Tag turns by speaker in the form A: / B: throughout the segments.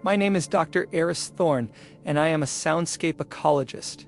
A: My name is Dr. Aris Thorne, and I am a soundscape ecologist.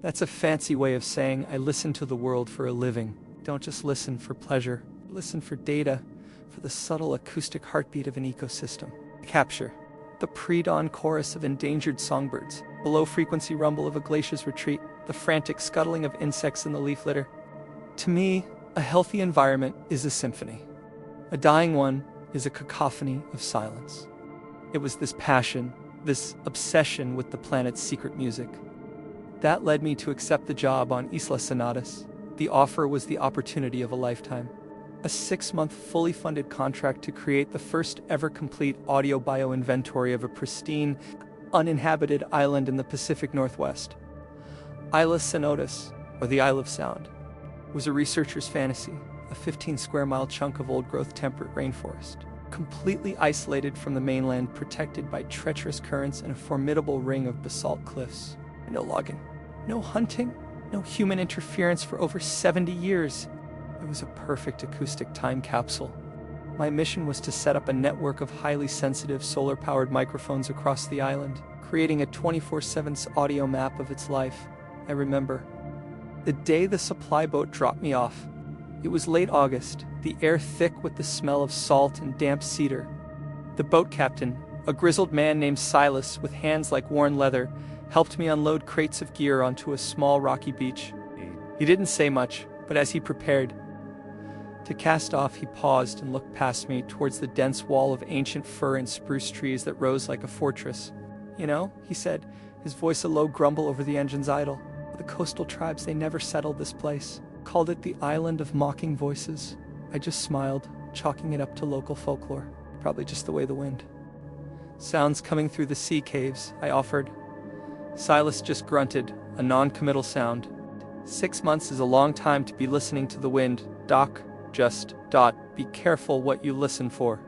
A: That's a fancy way of saying I listen to the world for a living. Don't just listen for pleasure. Listen for data, for the subtle acoustic heartbeat of an ecosystem. Capture the pre-dawn chorus of endangered songbirds, the low-frequency rumble of a glacier's retreat, the frantic scuttling of insects in the leaf litter. To me, a healthy environment is a symphony. A dying one is a cacophony of silence. It was this passion, this obsession with the planet's secret music, that led me to accept the job on Isla Sonitus. The offer was the opportunity of a lifetime. A 6-month fully funded contract to create the first ever complete audio bioinventory of a pristine, uninhabited island in the Pacific Northwest. Isla Sonitus, or the Isle of Sound, was a researcher's fantasy, a 15-square-mile chunk of old-growth temperate rainforest, completely isolated from the mainland, protected by treacherous currents and a formidable ring of basalt cliffs. No logging, no hunting, no human interference for over 70 years. It was a perfect acoustic time capsule. My mission was to set up a network of highly sensitive solar-powered microphones across the island, creating a 24/7 audio map of its life. I remember the day the supply boat dropped me off. It was late August, the air thick with the smell of salt and damp cedar. The boat captain, a grizzled man named Silas with hands like worn leather, helped me unload crates of gear onto a small rocky beach. He didn't say much, but as he prepared to cast off, he paused and looked past me towards the dense wall of ancient fir and spruce trees that rose like a fortress. "You know," he said, his voice a low grumble over the engine's idle, "the coastal tribes, they never settled this place. Called it the Island of Mocking Voices." I just smiled, chalking it up to local folklore. Probably just the way the wind. "Sounds coming through the sea caves," I offered. Silas just grunted, a non-committal sound. 6 months is a long time to be listening to the wind, Doc. Just, be careful what you listen for.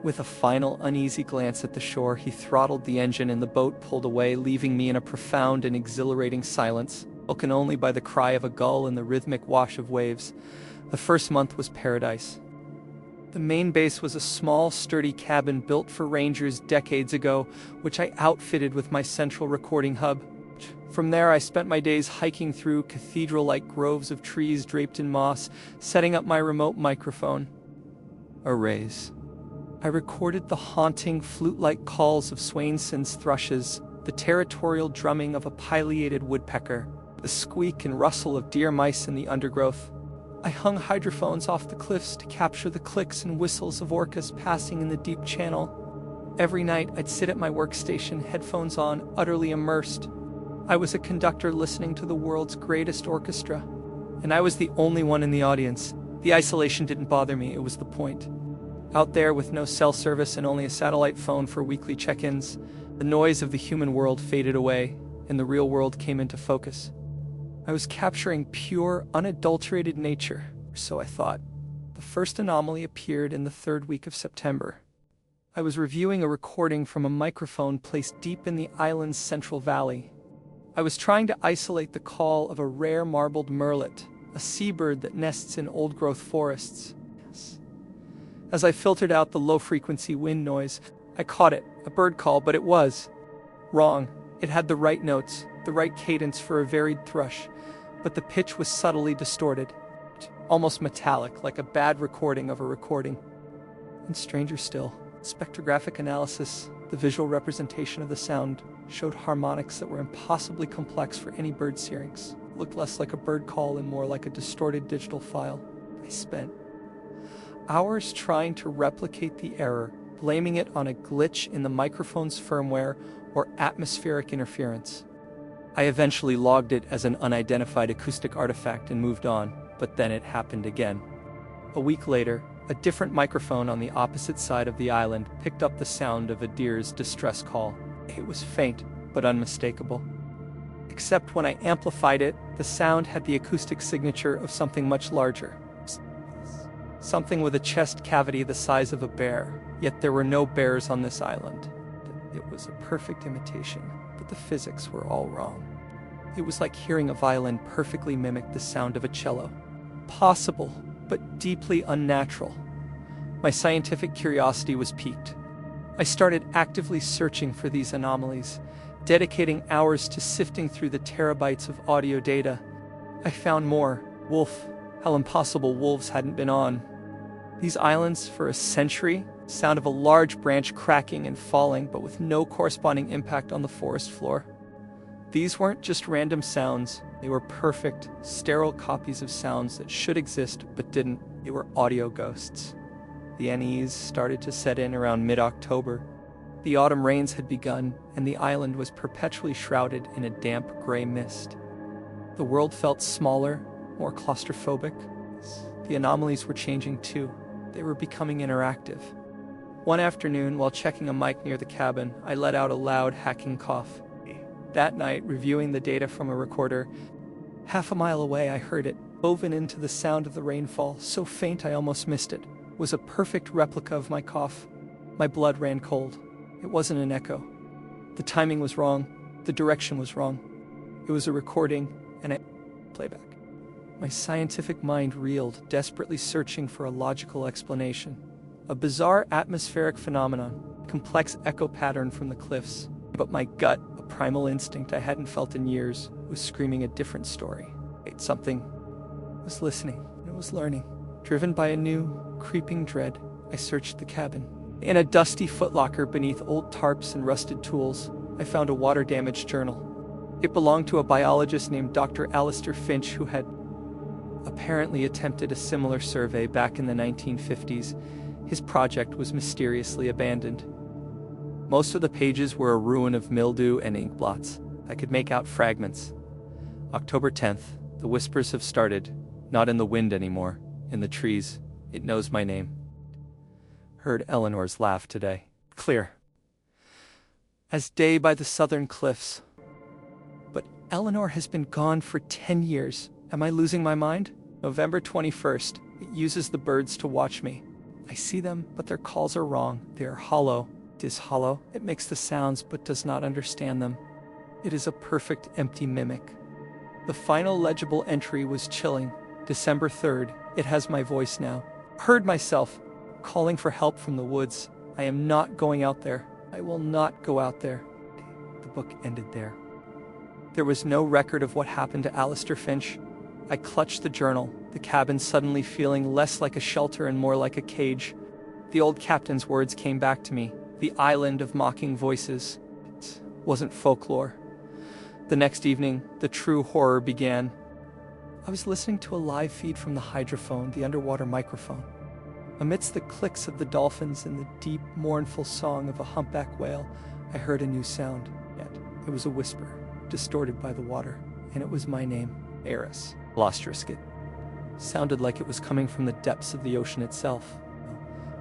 A: With a final uneasy glance at the shore, he throttled the engine and the boat pulled away, leaving me in a profound and exhilarating silence, broken only by the cry of a gull and the rhythmic wash of waves. The first month was paradise. The main base was a small, sturdy cabin built for rangers decades ago, which I outfitted with my central recording hub. From there, I spent my days hiking through cathedral-like groves of trees draped in moss, setting up my remote microphone arrays. I recorded the haunting, flute-like calls of Swainson's thrushes, the territorial drumming of a pileated woodpecker, the squeak and rustle of deer mice in the undergrowth. I hung hydrophones off the cliffs to capture the clicks and whistles of orcas passing in the deep channel. Every night, I'd sit at my workstation, headphones on, utterly immersed. I was a conductor listening to the world's greatest orchestra, and I was the only one in the audience. The isolation didn't bother me, it was the point. Out there with no cell service and only a satellite phone for weekly check-ins, the noise of the human world faded away, and the real world came into focus. I was capturing pure, unadulterated nature, or so I thought. The first anomaly appeared in the 3rd week of September. I was reviewing a recording from a microphone placed deep in the island's central valley. I was trying to isolate the call of a rare marbled murrelet, a seabird that nests in old-growth forests. As I filtered out the low-frequency wind noise, I caught it, a bird call, but it was wrong. It had the right notes, the right cadence for a varied thrush, but the pitch was subtly distorted, almost metallic, like a bad recording of a recording. And stranger still, spectrographic analysis, the visual representation of the sound, showed harmonics that were impossibly complex for any bird's hearings. It looked less like a bird call and more like a distorted digital file. I spent hours trying to replicate the error, blaming it on a glitch in the microphone's firmware or atmospheric interference. I eventually logged it as an unidentified acoustic artifact and moved on, but then it happened again. A week later, a different microphone on the opposite side of the island picked up the sound of a deer's distress call. It was faint, but unmistakable. Except when I amplified it, the sound had the acoustic signature of something much larger. Something with a chest cavity the size of a bear, yet there were no bears on this island. It was a perfect imitation, but the physics were all wrong. It was like hearing a violin perfectly mimic the sound of a cello. Possible, but deeply unnatural. My scientific curiosity was piqued. I started actively searching for these anomalies, dedicating hours to sifting through the terabytes of audio data. I found more. Wolf. How impossible wolves hadn't been on these islands for a century. Sound of a large branch cracking and falling, but with no corresponding impact on the forest floor. These weren't just random sounds. They were perfect, sterile copies of sounds that should exist but didn't. They were audio ghosts. The unease started to set in around mid-October. The autumn rains had begun, and the island was perpetually shrouded in a damp gray mist. The world felt smaller, more claustrophobic. The anomalies were changing too. They were becoming interactive. One afternoon, while checking a mic near the cabin, I let out a loud, hacking cough. That night, reviewing the data from a recorder, half a mile away I heard it, woven into the sound of the rainfall, so faint I almost missed it. It was a perfect replica of my cough. My blood ran cold. It wasn't an echo. The timing was wrong. The direction was wrong. It was a recording, and playback. My scientific mind reeled, desperately searching for a logical explanation. A bizarre atmospheric phenomenon, complex echo pattern from the cliffs. But my gut, a primal instinct I hadn't felt in years, was screaming a different story. Something was listening, and it was learning. Driven by a new, creeping dread, I searched the cabin. In a dusty footlocker beneath old tarps and rusted tools, I found a water-damaged journal. It belonged to a biologist named Dr. Alistair Finch, who had apparently attempted a similar survey back in the 1950s. His project was mysteriously abandoned. Most of the pages were a ruin of mildew and ink blots. I could make out fragments. October 10th, the whispers have started, not in the wind anymore, in the trees. It knows my name. Heard Eleanor's laugh today. Clear as day by the southern cliffs. But Eleanor has been gone for 10 years. Am I losing my mind? November 21st. It uses the birds to watch me. I see them, but their calls are wrong. They are hollow. It is hollow. It makes the sounds, but does not understand them. It is a perfect empty mimic. The final legible entry was chilling. December 3rd. It has my voice now. Heard myself calling for help from the woods. I am not going out there. I will not go out there. The book ended there. There was no record of what happened to Alistair Finch. I clutched the journal, the cabin suddenly feeling less like a shelter and more like a cage. The old captain's words came back to me. The island of mocking voices. It wasn't folklore. The next evening, the true horror began. I was listening to a live feed from the hydrophone, the underwater microphone. Amidst the clicks of the dolphins and the deep, mournful song of a humpback whale, I heard a new sound. Yet it was a whisper, distorted by the water, and it was my name, Aris. It sounded like it was coming from the depths of the ocean itself.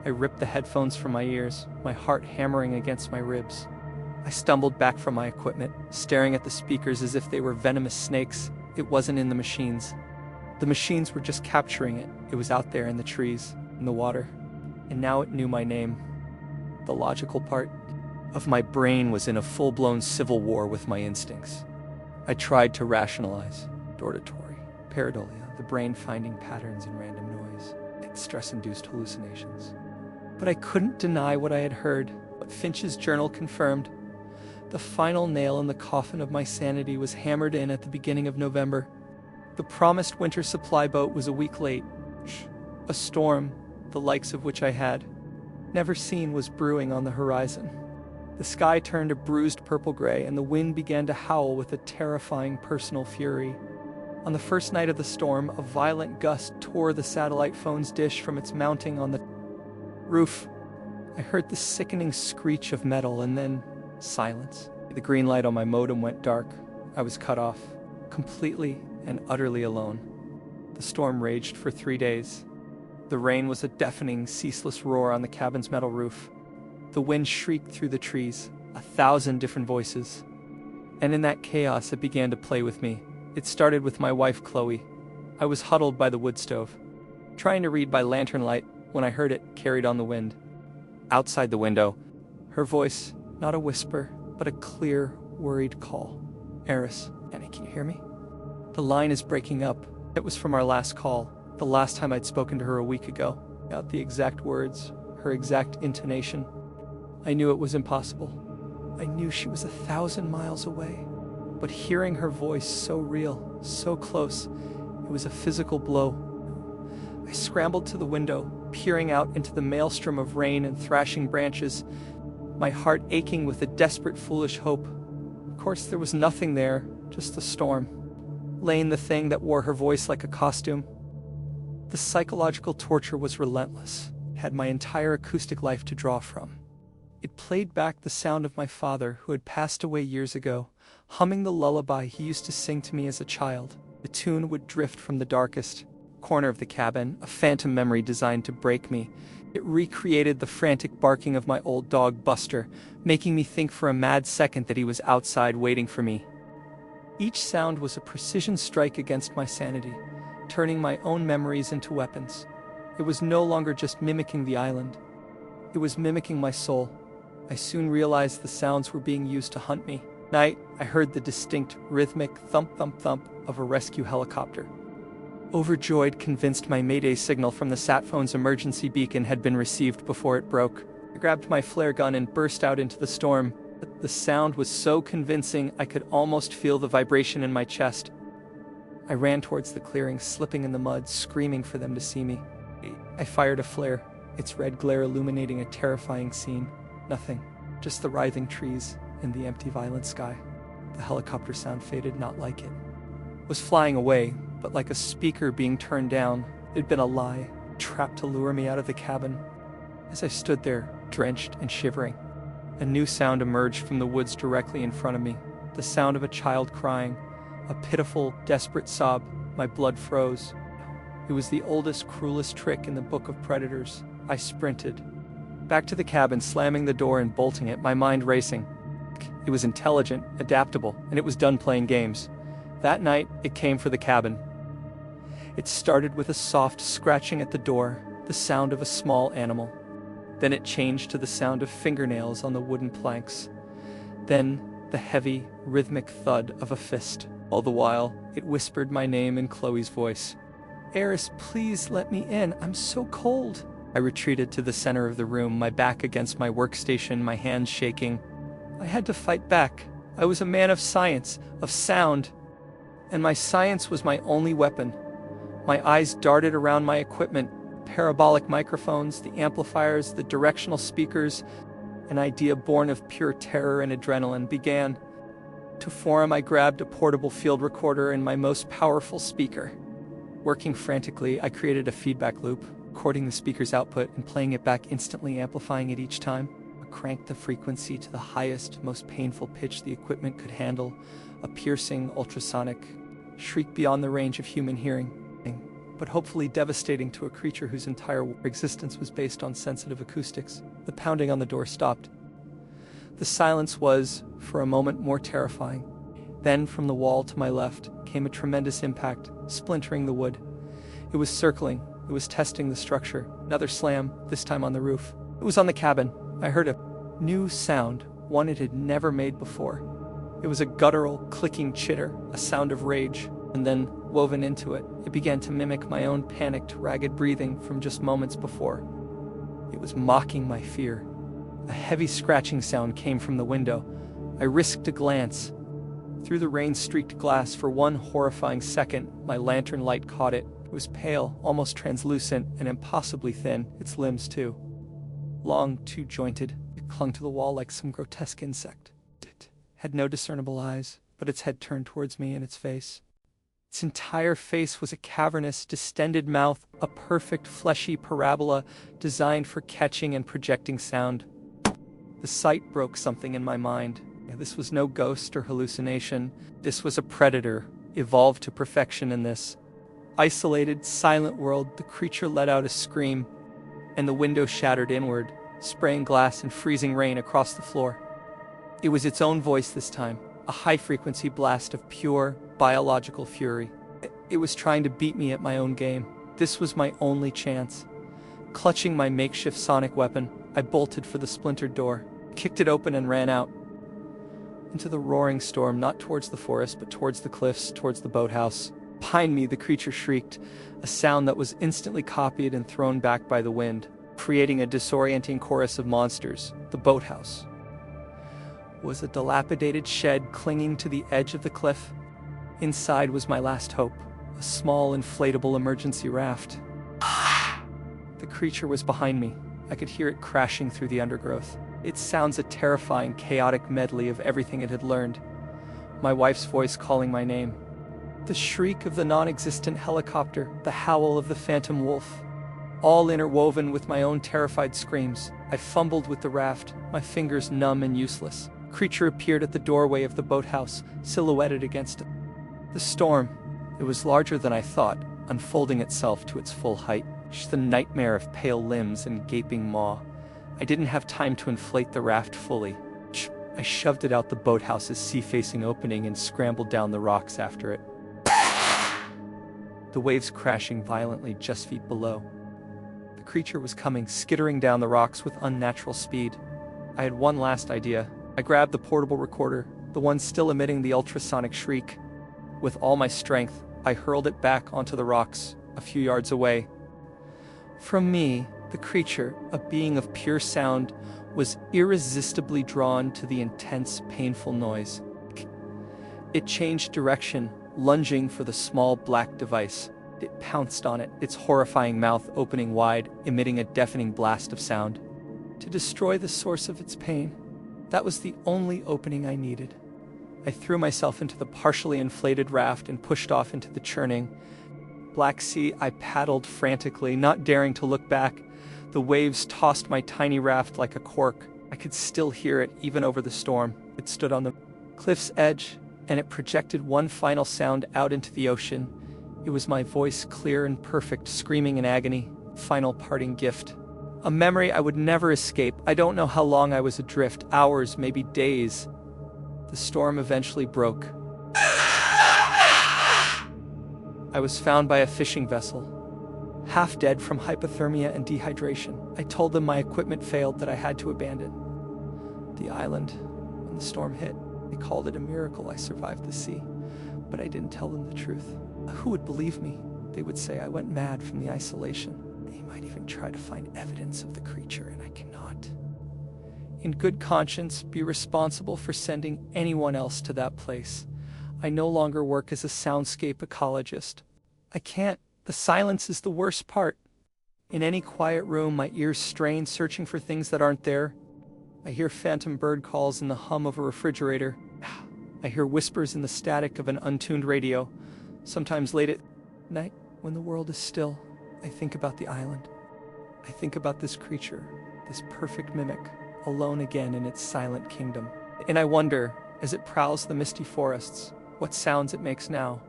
A: I ripped the headphones from my ears, my heart hammering against my ribs. I stumbled back from my equipment, staring at the speakers as if they were venomous snakes. It wasn't in the machines. The machines were just capturing it. It was out there in the trees, in the water. And now it knew my name. The logical part of my brain was in a full-blown civil war with my instincts. I tried to rationalize. Auditory, pareidolia, the brain finding patterns in random noise, and stress-induced hallucinations. But I couldn't deny what I had heard, what Finch's journal confirmed. The final nail in the coffin of my sanity was hammered in at the beginning of November. The promised winter supply boat was a week late. A storm, the likes of which I had never seen, was brewing on the horizon. The sky turned a bruised purple-gray, and the wind began to howl with a terrifying personal fury. On the first night of the storm, a violent gust tore the satellite phone's dish from its mounting on the roof. I heard the sickening screech of metal, and then silence. The green light on my modem went dark. I was cut off, completely and utterly alone. The storm raged for 3 days. The rain was a deafening, ceaseless roar on the cabin's metal roof. The wind shrieked through the trees, 1,000 different voices. And in that chaos, it began to play with me. It started with my wife, Chloe. I was huddled by the wood stove, trying to read by lantern light, when I heard it carried on the wind. Outside the window, her voice, not a whisper, but a clear, worried call. Aris, Annie, can you hear me? The line is breaking up. It was from our last call, the last time I'd spoken to her a week ago. Out the exact words, her exact intonation. I knew it was impossible. I knew she was 1,000 miles away. But hearing her voice so real, so close, it was a physical blow. I scrambled to the window, peering out into the maelstrom of rain and thrashing branches, my heart aching with a desperate, foolish hope. Of course, there was nothing there, just the storm. Lane, the thing that wore her voice like a costume. The psychological torture was relentless. It had my entire acoustic life to draw from. It played back the sound of my father, who had passed away years ago, humming the lullaby he used to sing to me as a child. The tune would drift from the darkest corner of the cabin, a phantom memory designed to break me. It recreated the frantic barking of my old dog Buster, making me think for a mad second that he was outside waiting for me. Each sound was a precision strike against my sanity, turning my own memories into weapons. It was no longer just mimicking the island. It was mimicking my soul. I soon realized the sounds were being used to hunt me. At night, I heard the distinct, rhythmic thump-thump-thump of a rescue helicopter. Overjoyed, convinced my mayday signal from the sat phone's emergency beacon had been received before it broke. I grabbed my flare gun and burst out into the storm. The sound was so convincing I could almost feel the vibration in my chest. I ran towards the clearing, slipping in the mud, screaming for them to see me. I fired a flare, its red glare illuminating a terrifying scene. Nothing, just the writhing trees and the empty, violent sky. The helicopter sound faded, not like it was flying away, but like a speaker being turned down. It had been a lie, trapped to lure me out of the cabin. As I stood there, drenched and shivering, a new sound emerged from the woods directly in front of me. The sound of a child crying, a pitiful, desperate sob. My blood froze. It was the oldest, cruelest trick in the Book of Predators. I sprinted back to the cabin, slamming the door and bolting it, my mind racing. It was intelligent, adaptable, and it was done playing games. That night, it came for the cabin. It started with a soft scratching at the door, the sound of a small animal. Then it changed to the sound of fingernails on the wooden planks. Then the heavy, rhythmic thud of a fist. All the while, it whispered my name in Chloe's voice. "Aris, please let me in. I'm so cold." I retreated to the center of the room, my back against my workstation, my hands shaking. I had to fight back. I was a man of science, of sound, and my science was my only weapon. My eyes darted around my equipment, parabolic microphones, the amplifiers, the directional speakers. An idea born of pure terror and adrenaline began to form. I grabbed a portable field recorder and my most powerful speaker. Working frantically, I created a feedback loop, recording the speaker's output and playing it back, instantly amplifying it each time. I cranked the frequency to the highest, most painful pitch the equipment could handle, a piercing, ultrasonic shriek beyond the range of human hearing, but hopefully devastating to a creature whose entire existence was based on sensitive acoustics. The pounding on the door stopped. The silence was, for a moment, more terrifying. Then, from the wall to my left, came a tremendous impact, splintering the wood. It was circling. It was testing the structure. Another slam, this time on the roof. It was on the cabin. I heard a new sound, one it had never made before. It was a guttural, clicking chitter, a sound of rage, and then, woven into it, it began to mimic my own panicked, ragged breathing from just moments before. It was mocking my fear. A heavy scratching sound came from the window. I risked a glance. Through the rain-streaked glass, for one horrifying second, my lantern light caught it. It was pale, almost translucent, and impossibly thin, its limbs too. Long, two-jointed, it clung to the wall like some grotesque insect. It had no discernible eyes, but its head turned towards me and its face. Its entire face was a cavernous, distended mouth, a perfect, fleshy parabola designed for catching and projecting sound. The sight broke something in my mind. This was no ghost or hallucination. This was a predator, evolved to perfection in this isolated, silent world. The creature let out a scream, and the window shattered inward, spraying glass and freezing rain across the floor. It was its own voice this time, a high-frequency blast of pure, biological fury. It was trying to beat me at my own game. This was my only chance. Clutching my makeshift sonic weapon, I bolted for the splintered door, kicked it open and ran out. Into the roaring storm, not towards the forest, but towards the cliffs, towards the boathouse. Behind me, the creature shrieked, a sound that was instantly copied and thrown back by the wind. creating a disorienting chorus of monsters. The boathouse was a dilapidated shed clinging to the edge of the cliff. Inside was my last hope, a small inflatable emergency raft. The creature was behind me. I could hear it crashing through the undergrowth. Its sounds a terrifying, chaotic medley of everything it had learned. My wife's voice calling my name. The shriek of the non-existent helicopter, the howl of the phantom wolf, all interwoven with my own terrified screams. I fumbled with the raft, my fingers numb and useless. Creature appeared at the doorway of the boathouse, silhouetted against it. The storm, it was larger than I thought, unfolding itself to its full height. Just the nightmare of pale limbs and gaping maw. I didn't have time to inflate the raft fully. I shoved it out the boathouse's sea-facing opening and scrambled down the rocks after it. The waves crashing violently just feet below. The creature was coming, skittering down the rocks with unnatural speed. I had one last idea. I grabbed the portable recorder, the one still emitting the ultrasonic shriek. With all my strength, I hurled it back onto the rocks, a few yards away. From me, the creature, a being of pure sound, was irresistibly drawn to the intense, painful noise. It changed direction, lunging for the small black device. It pounced on it, its horrifying mouth opening wide, emitting a deafening blast of sound. To destroy the source of its pain, that was the only opening I needed. I threw myself into the partially inflated raft and pushed off into the churning Black Sea. I paddled frantically, not daring to look back. The waves tossed my tiny raft like a cork. I could still hear it even over the storm. It stood on the cliff's edge, and it projected one final sound out into the ocean. It was my voice, clear and perfect, screaming in agony. Final parting gift. A memory I would never escape. I don't know how long I was adrift, hours, maybe days. The storm eventually broke. I was found by a fishing vessel, half dead from hypothermia and dehydration. I told them my equipment failed, that I had to abandon the island when the storm hit. They called it a miracle I survived the sea, but I didn't tell them the truth. Who would believe me? They would say I went mad from the isolation. They might even try to find evidence of the creature, and I cannot, in good conscience, be responsible for sending anyone else to that place. I no longer work as a soundscape ecologist. I can't. The silence is the worst part. In any quiet room, my ears strain, searching for things that aren't there. I hear phantom bird calls in the hum of a refrigerator. I hear whispers in the static of an untuned radio. Sometimes late at night, when the world is still, I think about the island. I think about this creature, this perfect mimic, alone again in its silent kingdom. And I wonder, as it prowls the misty forests, what sounds it makes now.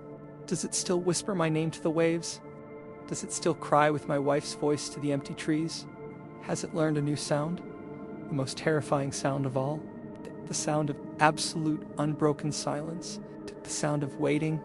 A: Does it still whisper my name to the waves? Does it still cry with my wife's voice to the empty trees? Has it learned a new sound? The most terrifying sound of all? The sound of absolute, unbroken silence. The sound of waiting,